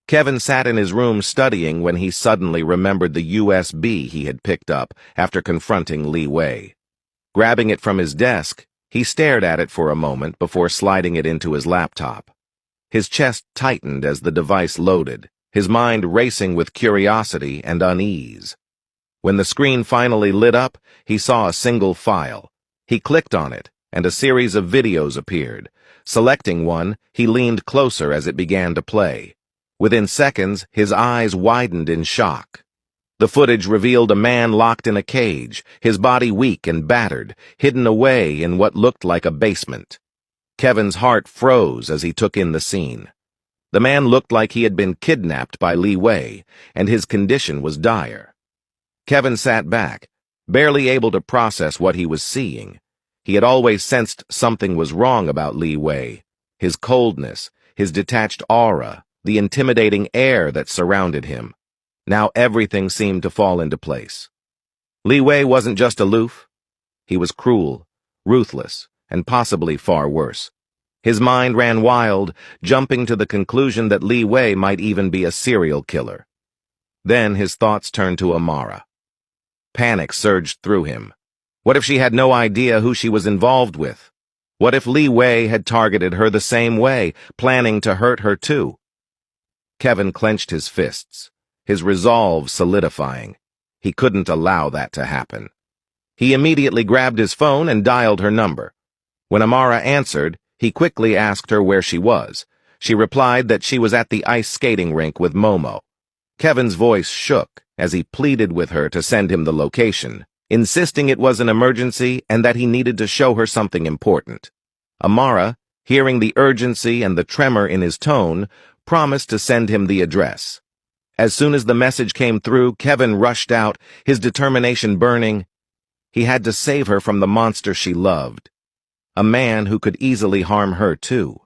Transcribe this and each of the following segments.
Kevin sat in his room studying when he suddenly remembered the USB he had picked up after confronting Liwei. Grabbing it from his desk, he stared at it for a moment before sliding it into his laptop. His chest tightened as the device loaded, his mind racing with curiosity and unease. When the screen finally lit up, he saw a single file. He clicked on it, and a series of videos appeared. Selecting one, he leaned closer as it began to play. Within seconds, his eyes widened in shock. The footage revealed a man locked in a cage, his body weak and battered, hidden away in what looked like a basement. Kevin's heart froze as he took in the scene. The man looked like he had been kidnapped by Liwei, and his condition was dire. Kevin sat back, barely able to process what he was seeing. He had always sensed something was wrong about Liwei, his coldness, his detached aura, the intimidating air that surrounded him. Now everything seemed to fall into place. Liwei wasn't just aloof. He was cruel, ruthless, and possibly far worse. His mind ran wild, jumping to the conclusion that Liwei might even be a serial killer. Then his thoughts turned to Amara. Panic surged through him. What if she had no idea who she was involved with? What if Liwei had targeted her the same way, planning to hurt her too? Kevin clenched his fists, his resolve solidifying. He couldn't allow that to happen. He immediately grabbed his phone and dialed her number. When Amara answered, he quickly asked her where she was. She replied that she was at the ice skating rink with Momo. Kevin's voice shook as he pleaded with her to send him the location, insisting it was an emergency and that he needed to show her something important. Amara, hearing the urgency and the tremor in his tone, promised to send him the address. As soon as the message came through, Kevin rushed out, his determination burning. He had to save her from the monster she loved, a man who could easily harm her too.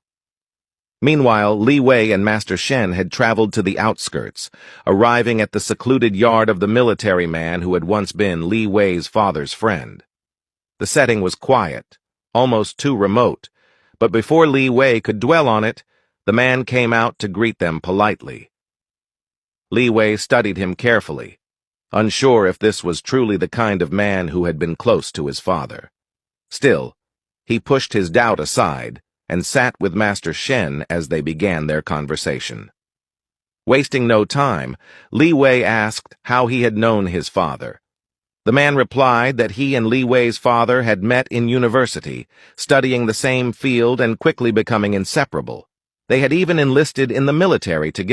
Meanwhile, Liwei and Master Shen had traveled to the outskirts, arriving at the secluded yard of the military man who had once been Liwei's father's friend. The setting was quiet, almost too remote, but before Liwei could dwell on it, the man came out to greet them politely. Liwei studied him carefully, unsure if this was truly the kind of man who had been close to his father. Still, he pushed his doubt aside and sat with Master Shen as they began their conversation. Wasting no time, Liwei asked how he had known his father. The man replied that he and Liwei's father had met in university, studying the same field and quickly becoming inseparable. They had even enlisted in the military together.